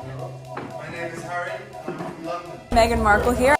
My name is Harry, and I'm from London. Meghan Markle here.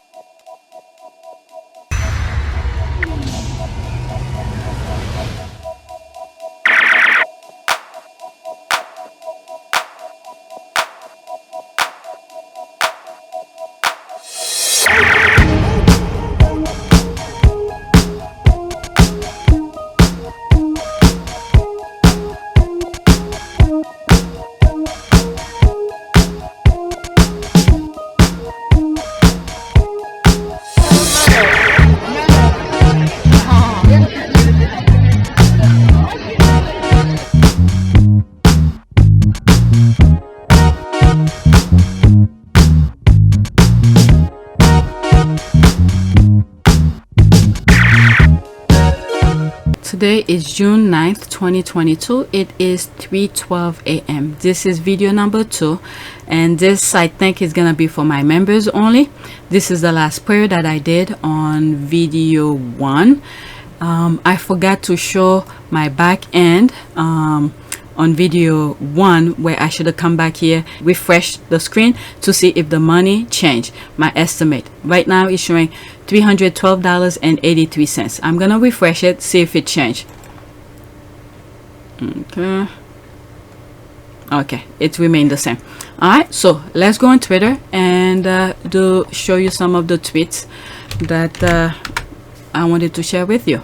Today is June 9th, 2022. It is 3:12 a.m. This is video number 2, and this I think is gonna be for my members only. This is the last prayer that I did on video 1. I forgot to show my back end on video 1, where I should have come back here, refresh the screen to see if the money changed. My estimate right now is showing $312.83. I'm gonna refresh it, see if it changed. Okay, it remained the same. All right, so let's go on Twitter and show you some of the tweets that I wanted to share with you.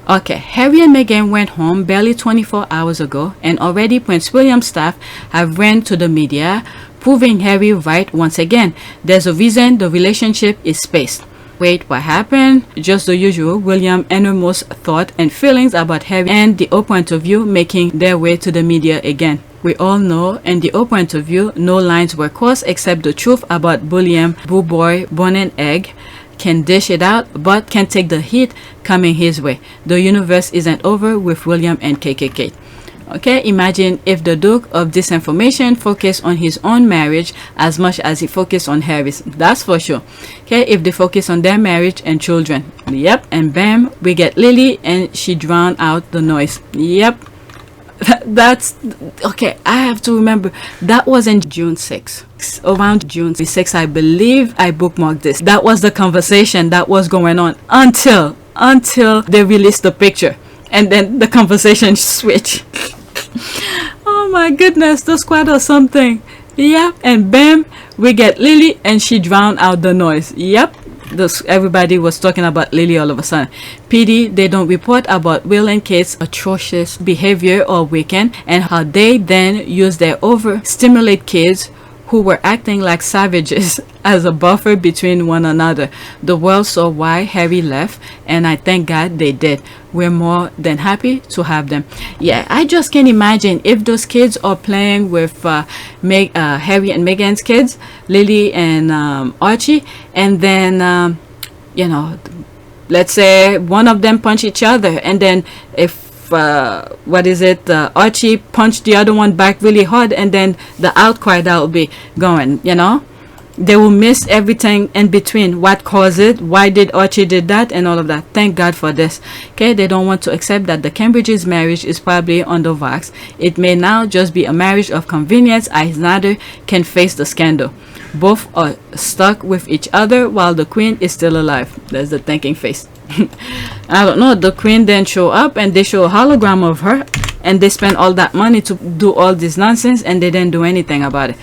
Okay, Harry and Meghan went home barely 24 hours ago, and already Prince William's staff have ran to the media, proving Harry right once again. There's a reason the relationship is spaced. Wait, what happened? Just the usual. William innermost thought and feelings about Harry and the Oprah interview making their way to the media again. We all know in the Oprah interview, no lines were crossed except the truth about William, Boo Boy, Born and Egg. Can dish it out, but can take the heat coming his way. The universe isn't over with William and KKK. Okay, imagine if the Duke of Disinformation focused on his own marriage as much as he focused on Harry's. That's for sure. Okay, if they focus on their marriage and children. Yep, and bam, we get Lily and she drowned out the noise. Yep. That's okay. I have to remember that was in June 6th. Around June 6th, I believe I bookmarked this. That was the conversation that was going on until they released the picture, and then the conversation switched. Oh my goodness, the squad or something. Yep, and bam, we get Lily and she drowned out the noise. Yep. Everybody was talking about Lily all of a sudden. PD, they don't report about Will and Kate's atrocious behavior all weekend, and how they then use their overstimulate kids who were acting like savages as a buffer between one another. The world saw why Harry left, and I thank God they did. We're more than happy to have them. Yeah, I just can't imagine if those kids are playing with Harry and Meghan's kids, Lily and Archie, and then you know, let's say one of them punch each other, and then if Archie punched the other one back really hard, and then the outcry that will be going, you know, they will miss everything in between. What caused it? Why did Archie did that? And all of that. Thank God for this. Okay, they don't want to accept that the Cambridge's marriage is probably under wax. It may now just be a marriage of convenience, as neither can face the scandal. Both are stuck with each other while the Queen is still alive. There's the thinking face. I don't know. The Queen then show up and they show a hologram of her, and they spend all that money to do all this nonsense, and they didn't do anything about it.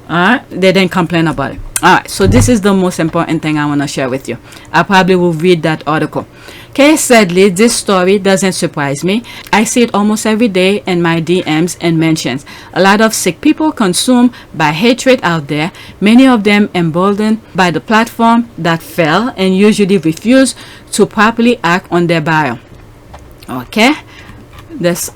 Alright, they didn't complain about it. Alright, so this is the most important thing I want to share with you. I probably will read that article. Okay, sadly, this story doesn't surprise me. I see it almost every day in my DMs and mentions. A lot of sick people consumed by hatred out there, many of them emboldened by the platform that fell and usually refuse to properly act on their bio. Okay, it's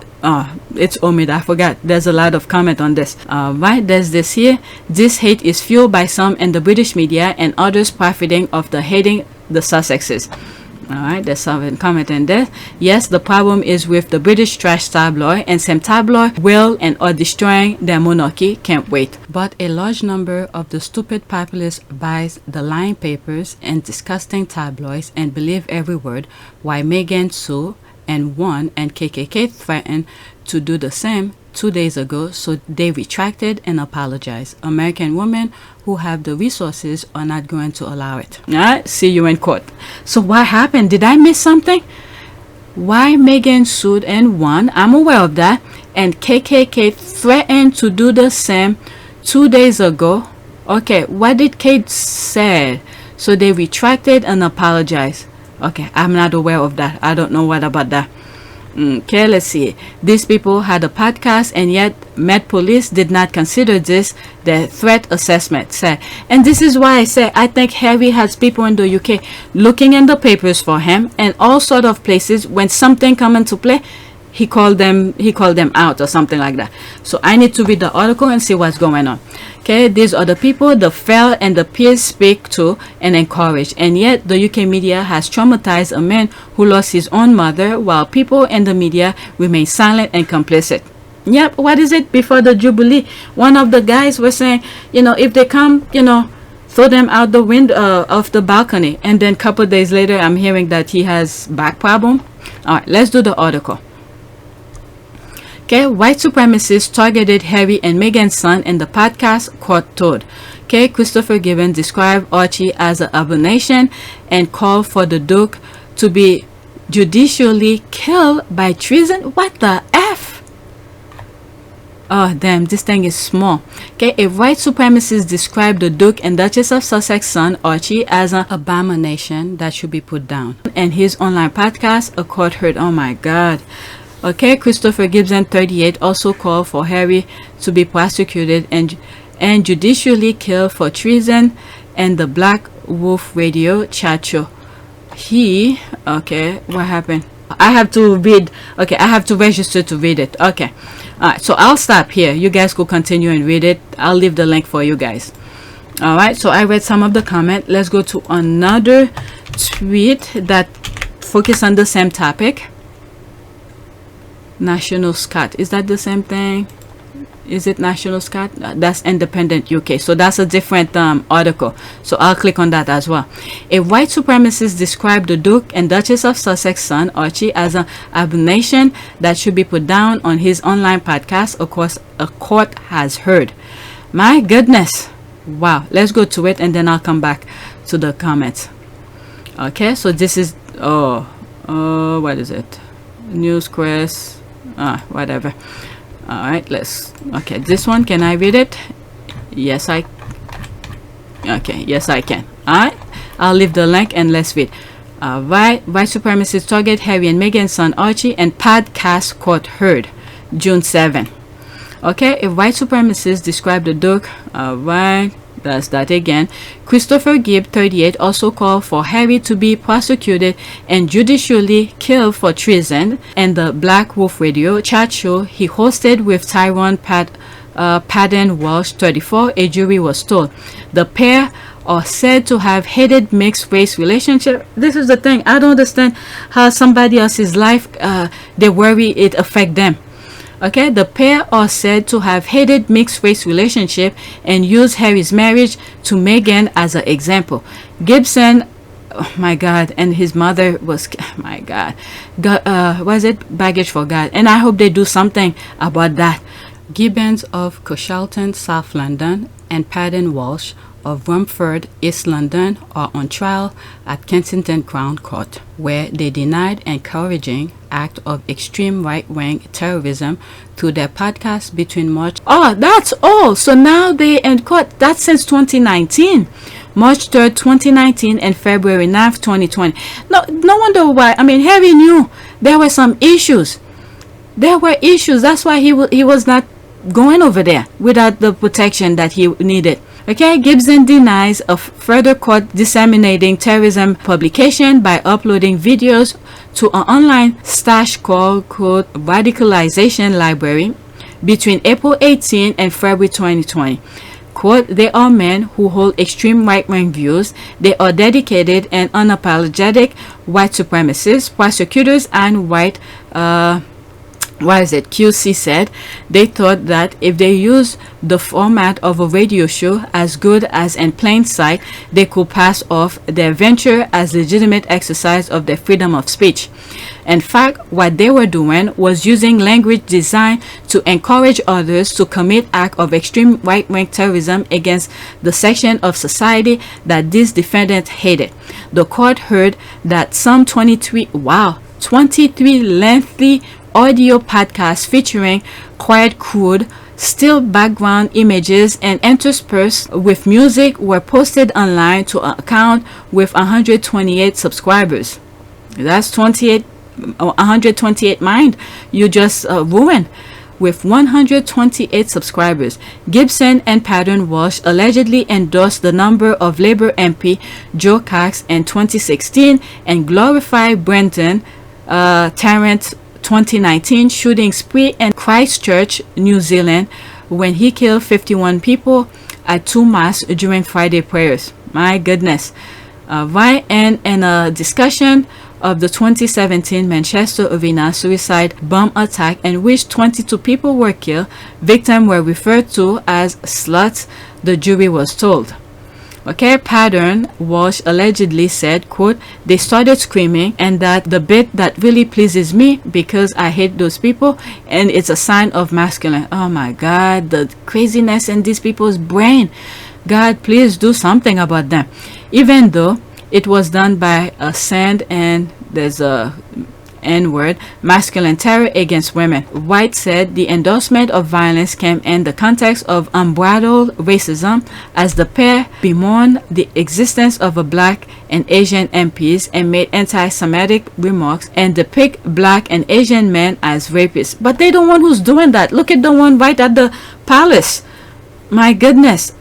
Omid, I forgot. There's a lot of comment on this. Right, there's this here. This hate is fueled by some in the British media and others profiting of the hating the Sussexes. Alright, there's some comment in there. Yes, the problem is with the British trash tabloid, and some tabloid will and are destroying their monarchy. Can't wait. But a large number of the stupid populace buys the lying papers and disgusting tabloids and believe every word, while Meghan, Sue, and won, and KKK threatened to do the same 2 days ago, so they retracted and apologized. American women who have the resources are not going to allow it. All right, see you in court. So what happened? Did I miss something? Why Megan sued and won? I'm aware of that. And KKK threatened to do the same 2 days ago. Okay, what did Kate say? So they retracted and apologized. Okay, I'm not aware of that. I don't know what about that. Okay, let's see. These people had a podcast, and yet Met Police did not consider this the threat assessment. Say, and this is why I say I think Harry has people in the UK looking in the papers for him and all sort of places. When something come into play, he called them out or something like that. So I need to read the article and see what's going on. Okay, these are the people the Fel and the peers speak to and encourage, and yet the UK media has traumatized a man who lost his own mother, while people in the media remain silent and complicit. Yep, what is it? Before the Jubilee, one of the guys was saying, if they come, throw them out the window of the balcony, and then a couple days later I'm hearing that he has back problem. All right, let's do the article. Okay, white supremacists targeted Harry and Meghan's son in the podcast, court told. Okay, Christopher Gibbon described Archie as an abomination and called for the Duke to be judicially killed by treason. What the F? Oh, damn, this thing is small. Okay, a white supremacist described the Duke and Duchess of Sussex son, Archie, as an abomination that should be put down. And his online podcast, a court heard. Oh my God. Okay, Christopher Gibson, 38, also called for Harry to be prosecuted and judicially killed for treason and the Black Wolf Radio chat show. Okay, what happened? I have to read. Okay, I have to register to read it. Okay, all right. So I'll stop here. You guys could continue and read it. I'll leave the link for you guys. All right. So I read some of the comment. Let's go to another tweet that focus on the same topic. National Scott, is that the same thing? Is it National Scott? That's Independent UK, so that's a different article, so I'll click on that as well. A white supremacist described the Duke and Duchess of Sussex son Archie as an abomination that should be put down on his online podcast. Of course, a court has heard. My goodness, wow. Let's go to it and then I'll come back to the comments. Okay, so this is what is it? Newsquest, whatever. All right, okay, this one, can I read it? Yes, yes I can. All right, I'll leave the link and let's read. White supremacists target Harry and Meghan's son Archie and podcast court heard June 7. Okay, a white supremacist described the Duke. Right, that's that again. Christopher Gibb, 38, also called for Harry to be prosecuted and judicially killed for treason and the Black Wolf Radio chat show he hosted with Tyrone Padden Walsh, 34, a jury was told. The pair are said to have hated mixed race relationship. This is the thing. I don't understand how somebody else's life they worry it affect them. Okay, the pair are said to have hated mixed race relationship and used Harry's marriage to Meghan as an example. Gibson, oh my God, and his mother was, oh my God, was it baggage for God? And I hope they do something about that. Gibbons of Coshalton, South London, and Padden Walsh of Rumford, East London, are on trial at Kensington Crown Court, where they denied encouraging act of extreme right-wing terrorism through their podcast between March. Oh, that's all. So now they in court. That's since 2019. March 3rd, 2019 and February 9th, 2020. No wonder why. I mean, Harry knew there were some issues. There were issues. That's why he was not going over there without the protection that he needed. Okay, Gibson denies a further court disseminating terrorism publication by uploading videos to an online stash called Radicalization Library between April 18 and February 2020. Quote, they are men who hold extreme right-wing views. They are dedicated and unapologetic white supremacists, prosecutors, and white What is it? QC said they thought that if they used the format of a radio show as good as In Plain Sight, they could pass off their venture as legitimate exercise of their freedom of speech. In fact, what they were doing was using language designed to encourage others to commit acts of extreme right-wing terrorism against the section of society that these defendants hated. The court heard that some 23 lengthy audio podcasts featuring quite crude still background images and interspersed with music were posted online to an account with 128 subscribers. That's 128 mind you just ruined. With 128 subscribers, Gibson and Pattern Walsh allegedly endorsed the number of Labour MP Joe Cox in 2016 and glorified Brendan Tarrant's 2019 shooting spree in Christchurch, New Zealand, when he killed 51 people at 2 mosques during Friday prayers. My goodness. Right, and in a discussion of the 2017 Manchester Arena suicide bomb attack in which 22 people were killed, victims were referred to as sluts, the jury was told. Okay, Pattern Walsh allegedly said, quote, they started screaming, and that the bit that really pleases me because I hate those people and it's a sign of masculine. Oh my God, the craziness in these people's brain. God, please do something about them. Even though it was done by a sand and there's a N-word, masculine terror against women. White said the endorsement of violence came in the context of unbridled racism as the pair bemoaned the existence of a black and Asian MPs and made anti-Semitic remarks and depict black and Asian men as rapists. But they're the one who's doing that. Look at the one right at the palace. My goodness.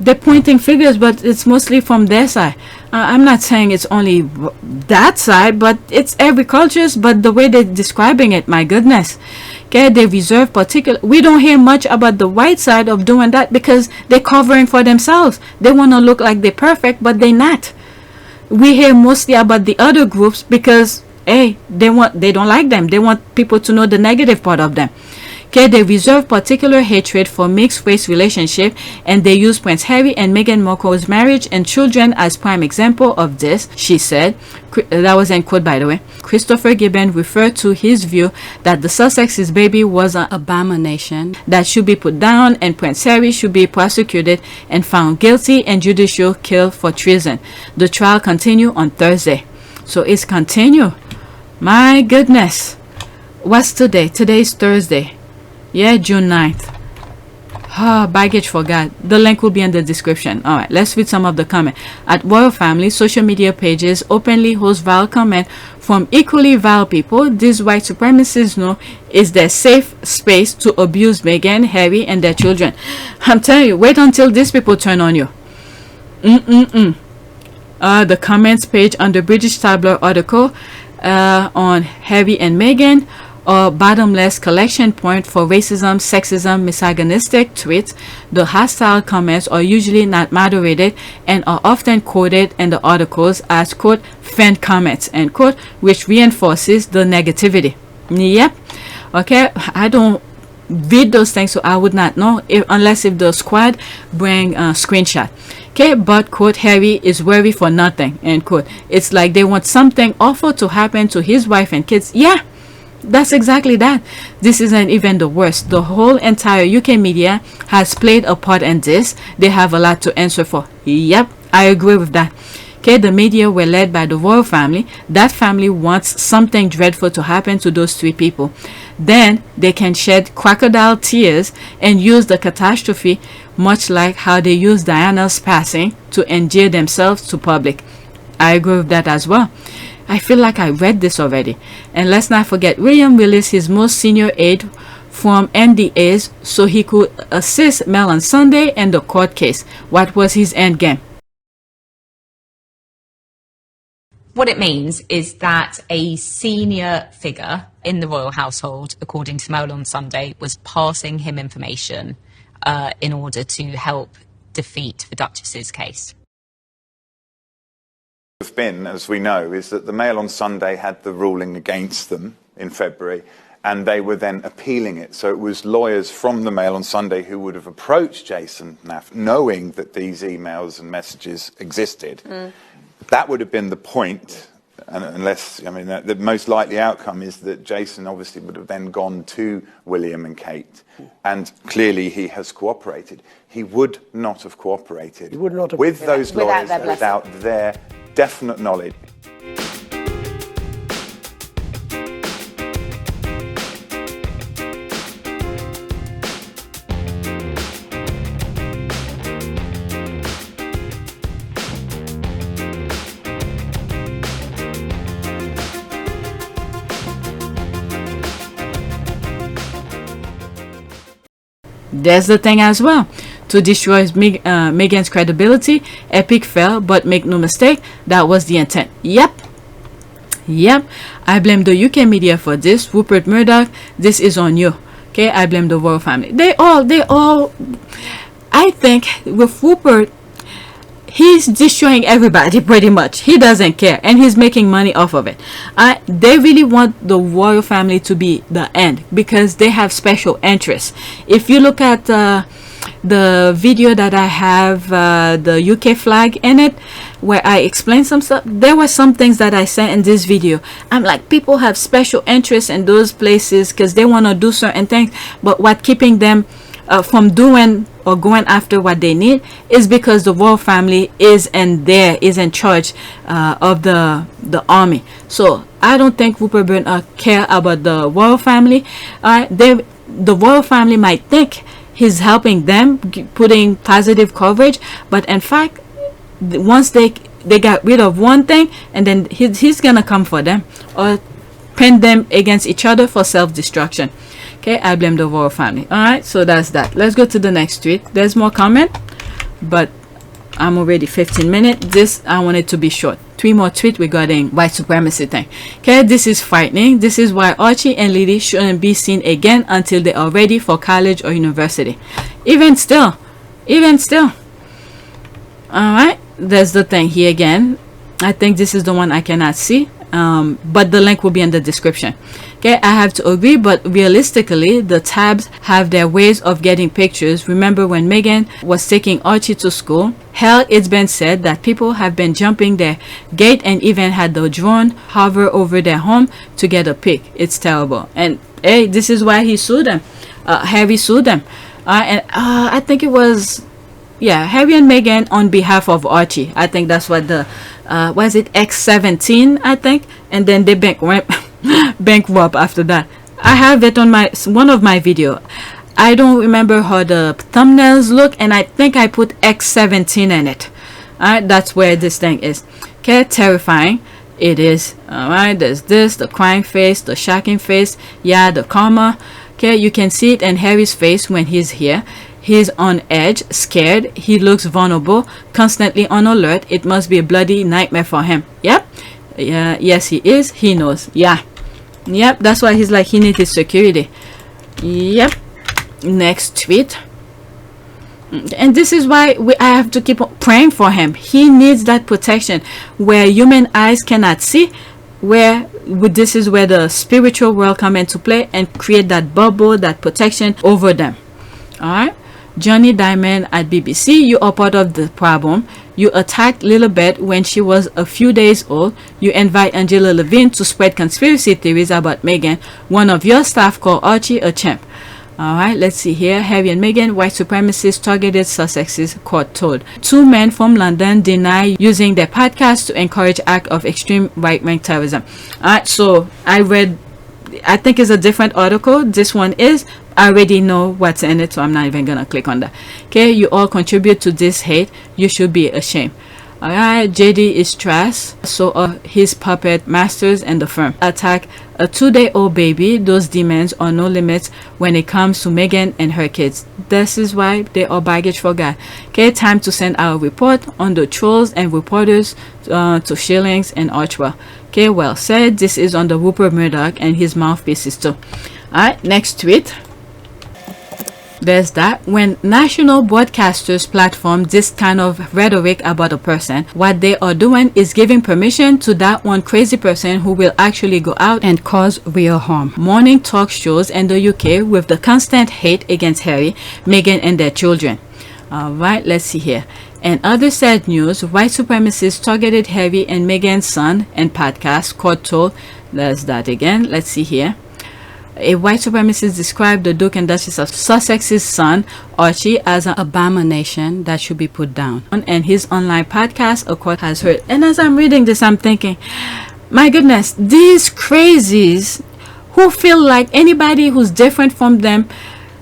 They're pointing figures, but it's mostly from their side. I'm not saying it's only that side, but it's every culture's, but the way they're describing it, my goodness. Okay, they reserve particular. We don't hear much about the white side of doing that because they're covering for themselves. They want to look like they're perfect, but they're not. We hear mostly about the other groups because, hey, they don't like them. They want people to know the negative part of them. Okay, they reserve particular hatred for mixed-race relationship, and they use Prince Harry and Meghan Markle's marriage and children as prime example of this, she said. That was in quote, by the way. Christopher Gibbon referred to his view that the Sussex's baby was an abomination that should be put down, and Prince Harry should be prosecuted and found guilty and judicial kill for treason. The trial continued on Thursday. So it's continue. My goodness. What's today? Today's Thursday. Yeah, June 9th. Baggage for God. The link will be in the description. Alright, let's read some of the comments. At Royal Family, social media pages openly host vile comment from equally vile people. These white supremacists know is their safe space to abuse Meghan, Harry, and their children. I'm telling you, wait until these people turn on you. The comments page on the British tabloid article on Harry and Meghan, or bottomless collection point for racism, sexism, misogynistic tweets. The hostile comments are usually not moderated and are often quoted in the articles as, quote, fan comments, end quote, which reinforces the negativity. Yep. Okay, I don't read those things, so I would not know unless if the squad bring a screenshot. Okay, but, quote, Harry is worried for nothing, end quote. It's like they want something awful to happen to his wife and kids. Yeah. That's exactly that. This isn't even the worst. The whole entire UK media has played a part in this. They have a lot to answer for. Yep, I agree with that. Okay, the media were led by the royal family. That family wants something dreadful to happen to those three people. Then they can shed crocodile tears and use the catastrophe, much like how they used Diana's passing to endear themselves to public. I agree with that as well. I feel like I read this already. And let's not forget, William released his most senior aide from NDAs so he could assist Mel on Sunday in the court case. What was his end game? What it means is that a senior figure in the royal household, according to Mail on Sunday, was passing him information in order to help defeat the Duchess's case. Have been, as we know, is that the Mail on Sunday had the ruling against them in February, and they were then appealing it. So it was lawyers from the Mail on Sunday who would have approached Jason Naff, knowing that these emails and messages existed. That would have been the point, and unless, I mean, the most likely outcome is that Jason obviously would have then gone to William and Kate, and clearly he has cooperated. He would not have cooperated with those lawyers without their definite knowledge. That's the thing as well. To destroy Meghan's credibility, Epic fell, but make no mistake, that was the intent. Yep. I blame the UK media for this. Rupert Murdoch, this is on you. Okay, I blame the royal family. They all. I think with Rupert, he's destroying everybody pretty much. He doesn't care, and he's making money off of it. They really want the royal family to be the end because they have special interests. If you look at the video that I have, the UK flag in it, where I explain some stuff, there were some things that I said in this video. I'm like, people have special interests in those places because they want to do certain things, but what keeping them from doing or going after what they need is because the royal family is in charge of the army. So I don't think Rupert Murdoch care about the royal family. The royal family might think he's helping them, putting positive coverage, but in fact, once they got rid of one thing, and then he's gonna come for them or pin them against each other for self-destruction. Okay, I blame the royal family. All right, so that's that. Let's go to the next tweet. There's more comment, but I'm already 15 minutes. This, I want it to be short. 3 more tweets regarding white supremacy thing. Okay, this is frightening. This is why Archie and Lily shouldn't be seen again until they are ready for college or university. Even still. All right, there's the thing here again. I think this is the one I cannot see, but the link will be in the description. Okay, I have to agree, but realistically, the tabs have their ways of getting pictures. Remember when Meghan was taking Archie to school? Hell, it's been said that people have been jumping their gate and even had the drone hover over their home to get a pic. It's terrible. And hey, this is why he sued them. Harry sued them. I think it was, yeah, Harry and Meghan on behalf of Archie. I think that's what the, was it X17, I think? And then they bankrupt after that. I have it on one of my video. I don't remember how the thumbnails look, and I think I put X17 in it. Alright, that's where this thing is. Okay, terrifying. It is. Alright, there's this, the crying face, the shocking face, yeah, the karma. Okay, you can see it in Harry's face when he's here. He's on edge, scared. He looks vulnerable, constantly on alert. It must be a bloody nightmare for him. Yep. Yeah, yes, he is. He knows. Yeah. Yep, that's why he's like, he needs his security. Yep. Next tweet. And this is why I have to keep praying for him. He needs that protection where human eyes cannot see, this is where the spiritual world come into play and create that bubble, that protection over them. All right. Johnny Diamond at BBC, you are part of the problem. You attacked Lilibet when she was a few days old. You invite Angela Levine to spread conspiracy theories about Meghan. One of your staff called Archie a chimp. Alright, let's see here. Harry and Meghan, white supremacists targeted Sussex's, court told. 2 men from London deny using their podcast to encourage act of extreme right-wing terrorism. Alright, so I think it's a different article. This one is. I already know what's in it, so I'm not even gonna click on that. Okay, you all contribute to this hate. You should be ashamed. Alright, JD is trash. So his puppet masters and the firm attack a 2-day-old baby. Those demons are no limits when it comes to Meghan and her kids. This is why they are baggage for God. Okay, time to send our report on the trolls and reporters to Shillings and Archwell. Okay, well said. This is on the Rupert Murdoch and his mouthpieces too. Alright, next tweet. There's that. When national broadcasters platform this kind of rhetoric about a person, what they are doing is giving permission to that one crazy person who will actually go out and cause real harm. Morning talk shows in the UK with the constant hate against Harry, Meghan and their children. Alright, let's see here. And other sad news, white supremacists targeted Harry and Meghan's son and podcast, court told. There's that again. Let's see here. A white supremacist described the Duke and Duchess of Sussex's son, Archie, as an abomination that should be put down. And his online podcast, a court has heard. And as I'm reading this, I'm thinking, my goodness, these crazies who feel like anybody who's different from them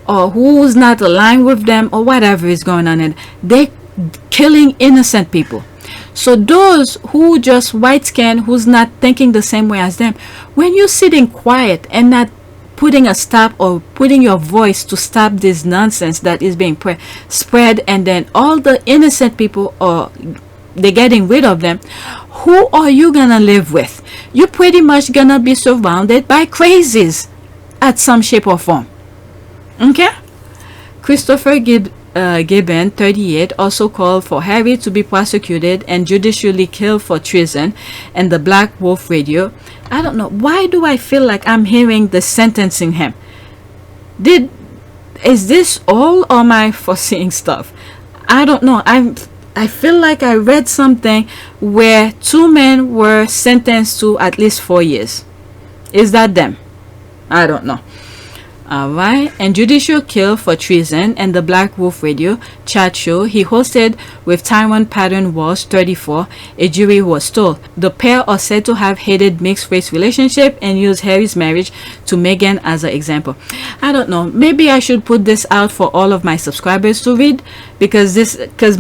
or who's not aligned with them or whatever is going on, and they're killing innocent people. So those who just white skin, who's not thinking the same way as them, when you're sitting quiet and not putting a stop or putting your voice to stop this nonsense that is being spread, and then all the innocent people are they're getting rid of them, who are you gonna live with? You're pretty much gonna be surrounded by crazies at some shape or form. Okay? Christopher Gibbon, 38, also called for Harry to be prosecuted and judicially killed for treason, and the Black Wolf Radio. I don't know, why do I feel like I'm hearing the sentencing him? Is this all, or am I foreseeing stuff? I don't know. I feel like I read something where 2 men were sentenced to at least 4 years. Is that them? I don't know. Alright, and judicial kill for treason, and the Black Wolf Radio chat show he hosted with Tyrone Pattern Walsh, 34, a jury was told. The pair are said to have hated mixed race relationship and used Harry's marriage to Meghan as an example. I don't know, maybe I should put this out for all of my subscribers to read, because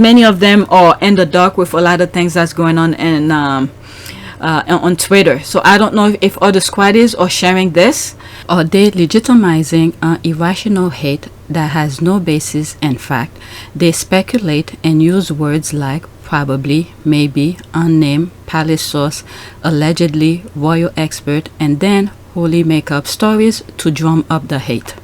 many of them are in the dark with a lot of things that's going on in on Twitter. So I don't know if other squaddies are sharing this. Are they legitimizing an irrational hate that has no basis in fact? They speculate and use words like probably, maybe, unnamed, palace source, allegedly, royal expert, and then wholly make up stories to drum up the hate.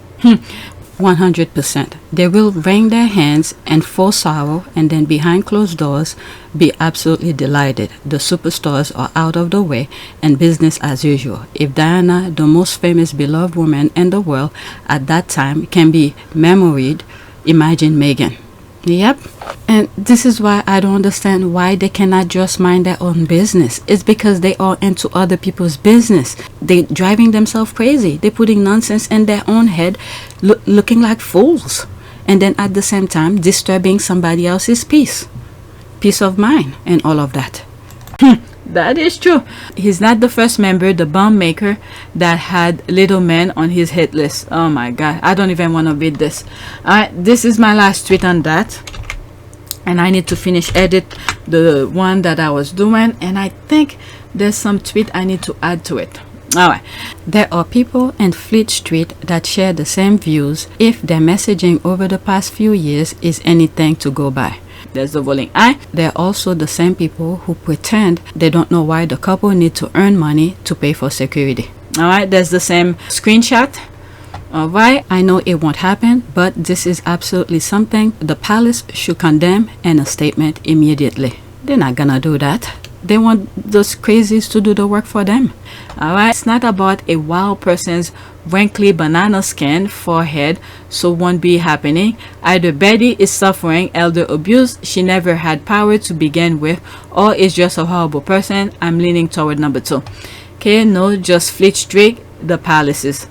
100%. They will wring their hands and full sorrow, and then behind closed doors be absolutely delighted. The superstars are out of the way and business as usual. If Diana, the most famous beloved woman in the world at that time, can be memoried, imagine Meghan. Yep. And this is why I don't understand why they cannot just mind their own business. It's because they are into other people's business. They're driving themselves crazy. They're putting nonsense in their own head, looking like fools. And then at the same time, disturbing somebody else's peace of mind and all of that. That is true. He's not the first member, the bomb maker, that had little men on his hit list. Oh my god, I don't even want to read this. Alright, this is my last tweet on that, and I need to finish edit the one that I was doing, and I think there's some tweet I need to add to it. Alright, there are people in Fleet Street that share the same views if their messaging over the past few years is anything to go by. There's the rolling eye. They're also the same people who pretend they don't know why the couple need to earn money to pay for security. Alright, there's the same screenshot. Alright, I know it won't happen, but this is absolutely something the palace should condemn in a statement immediately. They're not gonna do that. They want those crazies to do the work for them. Alright, it's not about a wild person's wrinkly banana skin forehead, so won't be happening. Either Betty is suffering elder abuse, she never had power to begin with, or is just a horrible person. I'm leaning toward number 2. Okay, no, just Fleet Street, the palaces.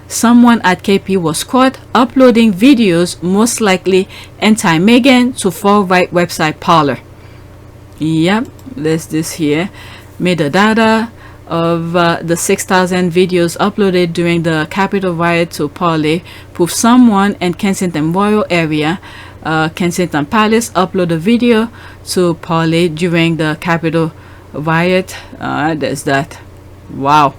Someone at KP was caught uploading videos, most likely anti-Meghan, to far-right website Parler. Yep, there's this here. Metadata of the 6,000 videos uploaded during the Capitol riot to Parler prove someone in Kensington Royal area, Kensington Palace, uploaded a video to Parler during the Capitol riot. There's that. Wow.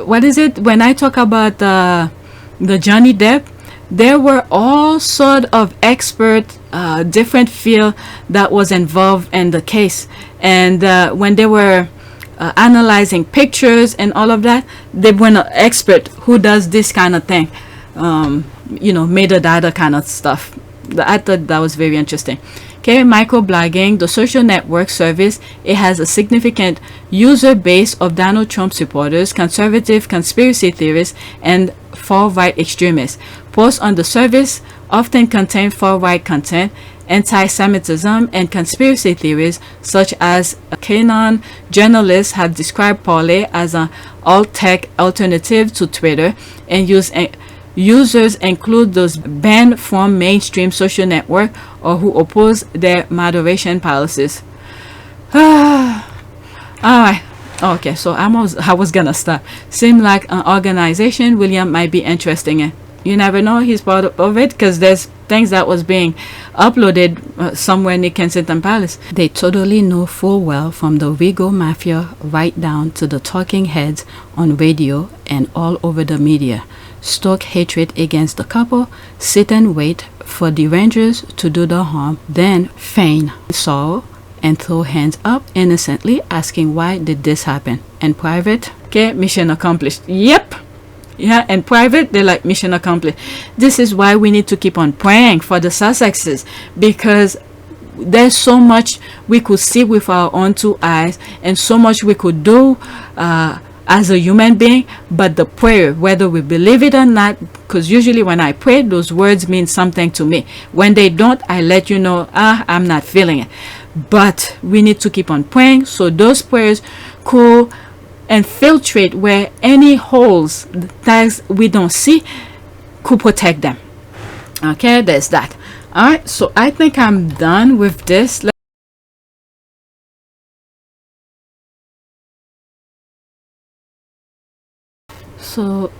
What is it? When I talk about the Johnny Depp, there were all sort of expert, different field that was involved in the case, and when they were analyzing pictures and all of that. They were an expert who does this kind of thing, metadata kind of stuff. I thought that was very interesting. Okay, microblogging, the social network service, it has a significant user base of Donald Trump supporters, conservative conspiracy theorists, and far-right extremists. Posts on the service often contain far-right content, anti-Semitism, and conspiracy theories, such as Canon. Journalists have described Parler as an alt-tech alternative to Twitter, and users include those banned from mainstream social network or who oppose their moderation policies. Alright. Okay, so I was gonna stop. Seemed like an organization William might be interested in. You never know, he's part of it, because there's things that was being uploaded somewhere near Kensington Palace. They totally know full well, from the Rigo Mafia right down to the talking heads on radio and all over the media, stoke hatred against the couple, sit and wait for the Rangers to do the harm, then feign sorrow and throw hands up innocently, asking why did this happen. And private, okay, mission accomplished. Yep. Yeah, and private, they're like, mission accomplished. This is why we need to keep on praying for the Sussexes, because there's so much we could see with our own two eyes, and so much we could do as a human being. But the prayer, whether we believe it or not, because usually when I pray, those words mean something to me. When they don't, I let you know, I'm not feeling it. But we need to keep on praying, so those prayers could infiltrate where any holes that we don't see, could protect them. Okay, there's that. All right, so I think I'm done with this. So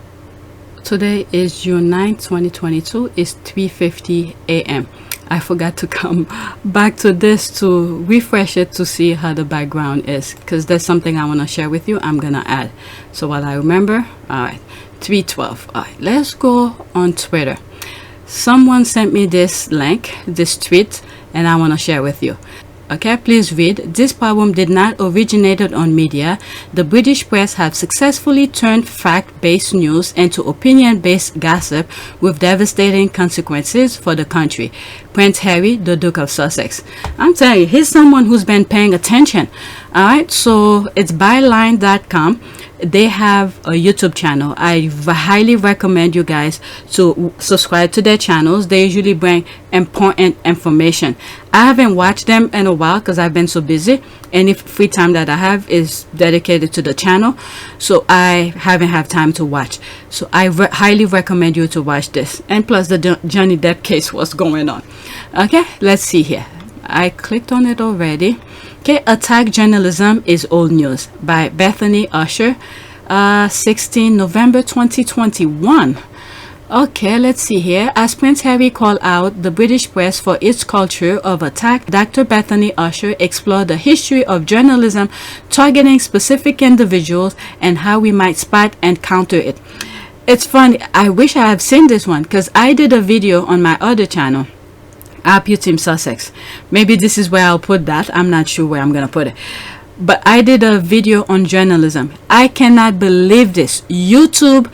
today is June 9th, 2022. It's 3:50 a.m. I forgot to come back to this to refresh it to see how the background is, because there's something I want to share with you. I'm gonna add, so while I remember. All right, 3:12. All right, let's go on Twitter. Someone sent me this link, this tweet, and I want to share with you. Okay, please read. This problem did not originate on media. The British press have successfully turned fact-based news into opinion-based gossip with devastating consequences for the country. Prince Harry, the Duke of Sussex. I'm telling you, he's someone who's been paying attention. All right, so it's byline.com. They have a YouTube channel. I highly recommend you guys to subscribe to their channels. They usually bring important information. I haven't watched them in a while because I've been so busy, and if free time that I have is dedicated to the channel, so I haven't had time to watch. So I highly recommend you to watch this. And plus, the Johnny Depp case was going on. Okay, let's see here. I clicked on it already. Okay, Attack Journalism is Old News by Bethany Usher, 16 November 2021. Okay, let's see here. As Prince Harry called out the British press for its culture of attack, Dr. Bethany Usher explored the history of journalism targeting specific individuals and how we might spot and counter it. It's funny, I wish I have seen this one, because I did a video on my other channel, APTS Sussex. Maybe this is where I'll put that. I'm not sure where I'm gonna put it, but I did a video on journalism. I cannot believe this. YouTube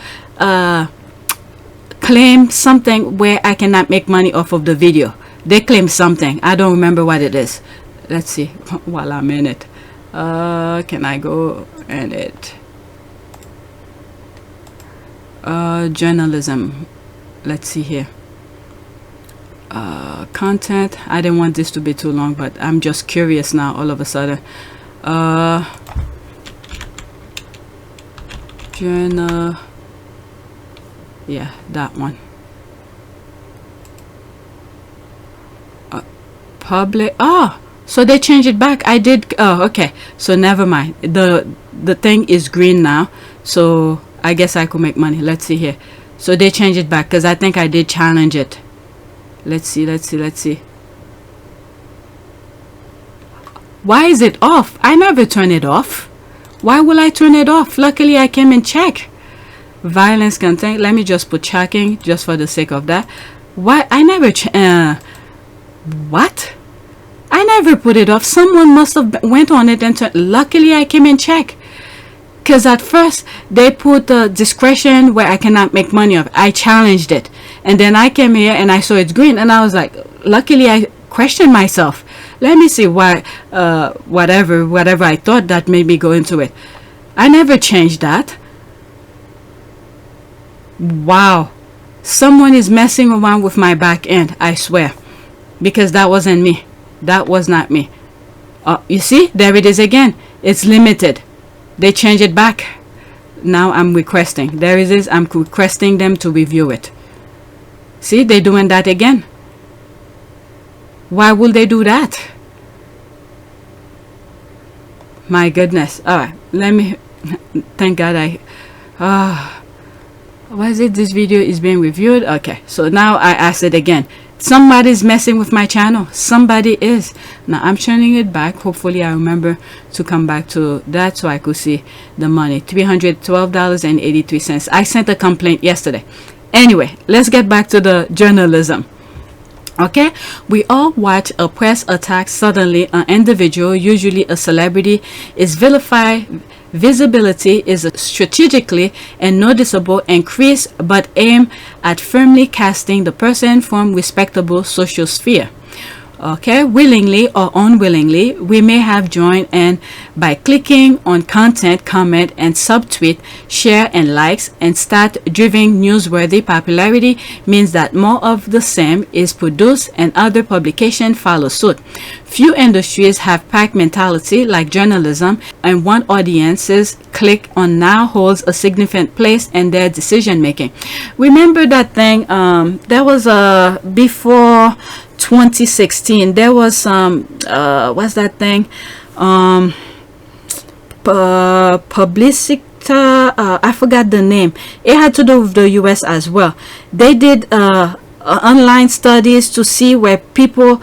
claim something where I cannot make money off of the video. They claim something. I don't remember what it is. Let's see while I'm in it. Can I go in it? Journalism. Let's see here. Content. I didn't want this to be too long, but I'm just curious now all of a sudden. Journal. Yeah, that one. Public. Oh, so they changed it back. I did. Oh, okay. So never mind. The thing is green now, so I guess I could make money. Let's see here. So they changed it back because I think I did challenge it. Let's see. Why is it off? I never turn it off. Why will I turn it off? Luckily I came and check. Violence content. Let me just put tracking just for the sake of that. Why I never what? I never put it off. Someone must have went on it and luckily I came and checked. Because at first they put discretion where I cannot make money of. I challenged it. And then I came here and I saw it's green. And I was like, luckily I questioned myself. Let me see why, whatever I thought that made me go into it. I never changed that. Wow. Someone is messing around with my back end, I swear. Because that wasn't me. That was not me. You see, there it is again. It's limited. They change it back. Now I'm requesting. There it is. I'm requesting them to review it. See, they're doing that again. Why would they do that? My goodness. All right. Let me. Thank God why is it this video is being reviewed? Okay. So now I ask it again. Somebody's messing with my channel. Somebody is. Now I'm turning it back. Hopefully I remember to come back to that so I could see the money. $312.83. I sent a complaint yesterday. Anyway, let's get back to the journalism. Okay, we all watch a press attack. Suddenly an individual, usually a celebrity, is vilified. Visibility is a strategically and noticeable increase, but aim at firmly casting the person from respectable social sphere. Okay, willingly or unwillingly, we may have joined in by clicking on content, comment, and subtweet, share, and likes, and start driving newsworthy. Popularity means that more of the same is produced and other publications follow suit. Few industries have pack mentality like journalism, and one audience's click on now holds a significant place in their decision making. Remember that thing? There was before 2016 there was some what's that thing, publicita, I forgot the name. It had to do with the US as well. They did online studies to see where people's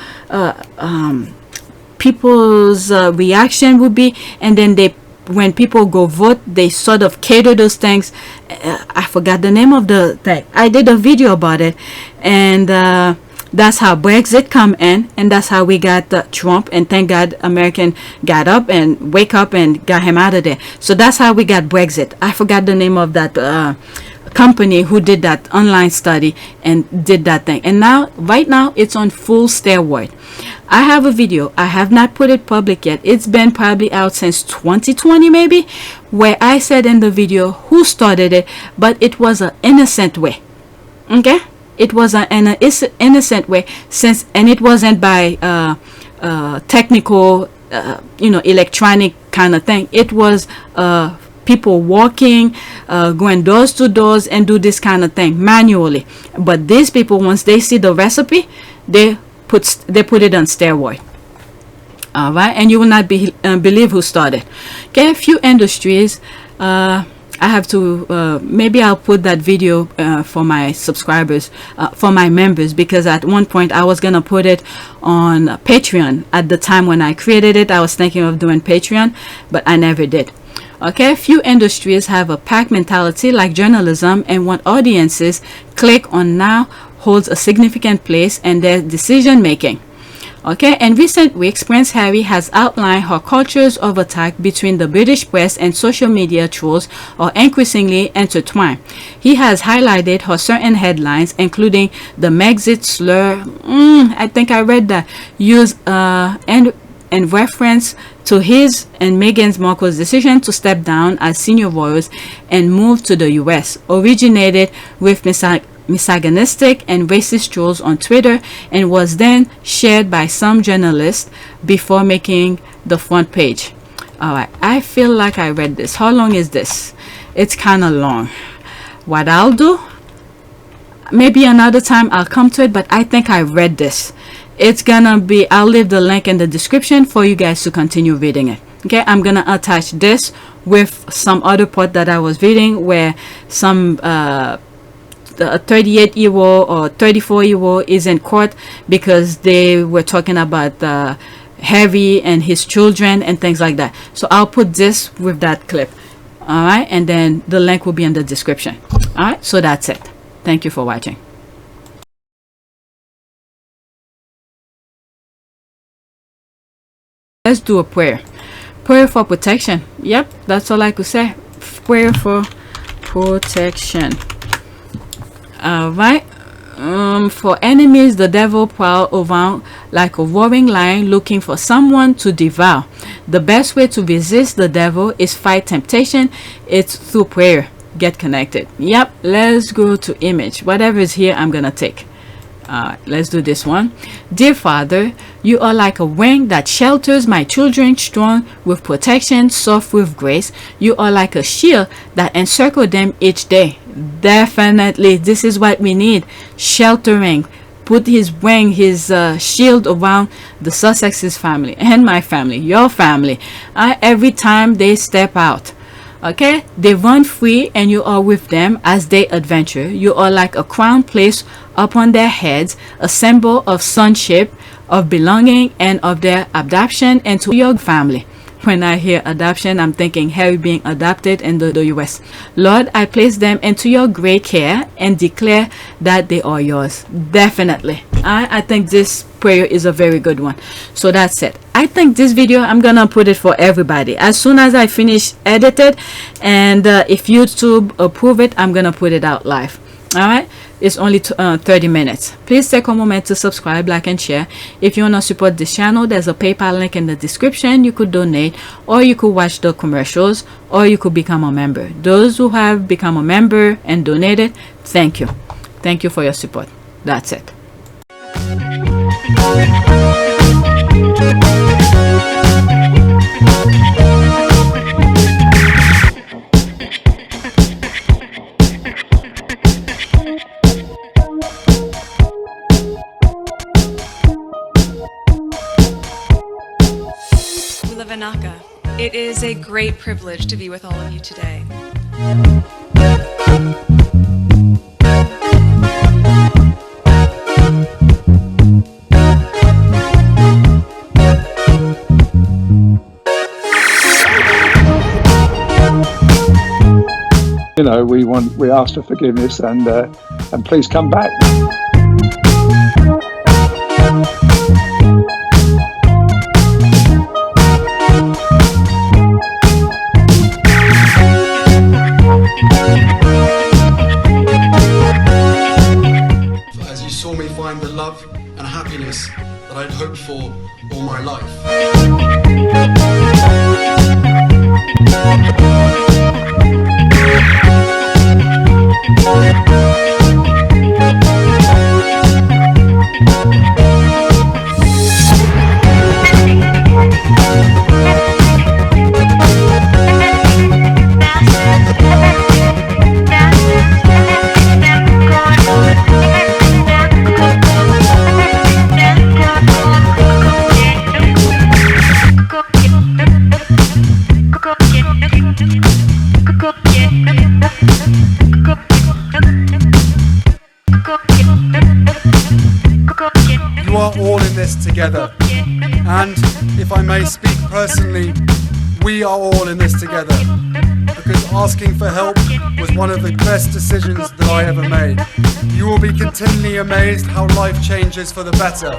reaction would be, and then when people go vote, they sort of cater those things. I forgot the name of the thing. I did a video about it, and that's how Brexit come in, and that's how we got Trump, and thank God American got up and wake up and got him out of there. So that's how we got Brexit. I forgot the name of that company who did that online study and did that thing. And now, right now, it's on full steroid. I have a video. I have not put it public yet. It's been probably out since 2020 maybe, where I said in the video who started it, but it was an innocent way. Okay? It was an innocent way, and it wasn't by technical, electronic kind of thing. It was people walking, going doors to doors, and do this kind of thing manually. But these people, once they see the recipe, they put it on steroid. All right, and you will not believe who started. Okay, a few industries. I have to maybe I'll put that video for my subscribers, for my members, because at one point I was gonna put it on Patreon. At the time when I created it, I was thinking of doing Patreon, but I never did. Okay, few industries have a pack mentality like journalism, and what audiences click on now holds a significant place in their decision making. Okay, in recent weeks, Prince Harry has outlined how cultures of attack between the British press and social media trolls are increasingly intertwined. He has highlighted how certain headlines, including the Megxit slur, I think I read that, used in reference to his and Meghan Markle's decision to step down as senior royals and move to the US, originated with misogynistic and racist trolls on Twitter, and was then shared by some journalists before making the front page. All right, I feel like I read this. How long is this? It's kind of long. What I'll do, maybe another time I'll come to it, but I think I read this. It's gonna be, I'll leave the link in the description for you guys to continue reading it. Okay, I'm gonna attach this with some other part that I was reading, where some a 38-year-old or 34-year-old is in court because they were talking about Harry and his children and things like that. So I'll put this with that clip. All right, and then the link will be in the description. All right, so that's it. Thank you for watching. Let's do a prayer. Prayer for protection. Yep, that's all I could say. Prayer for protection. All right. For enemies, the devil prowl around like a roaring lion looking for someone to devour. The best way to resist the devil is fight temptation. It's through prayer. Get connected. Yep, let's go to image. Whatever is here, I'm gonna take. Let's do this one. Dear Father, you are like a wing that shelters my children, strong with protection, soft with grace. You are like a shield that encircles them each day. Definitely, this is what we need. Sheltering. Put his wing, his shield around the Sussex's family and my family, your family. Every time they step out. Okay, they run free and you are with them as they adventure. You are like a crown placed upon their heads, a symbol of sonship, of belonging, and of their adoption into your family. When I hear adoption, I'm thinking Harry being adopted in the US. Lord, I place them into your great care and declare that they are yours. Definitely. I think this prayer is a very good one. So that's it. I think this video, I'm gonna put it for everybody. As soon as I finish edited, and if YouTube approve it, I'm gonna put it out live. All right, it's only 30 minutes. Please take a moment to subscribe, like, and share. If you want to support this channel, there's a PayPal link in the description. You could donate, or you could watch the commercials, or you could become a member. Those who have become a member and donated, thank you. Thank you for your support. That's it. It is a great privilege to be with all of you today. You know, we ask for forgiveness and please come back. As you saw me find the love and happiness that I'd hoped for all my life. You are all in this together, and if I may speak personally, we are all in this together, because asking for help was one of the best decisions that I ever made. You will be continually amazed how life changes for the better.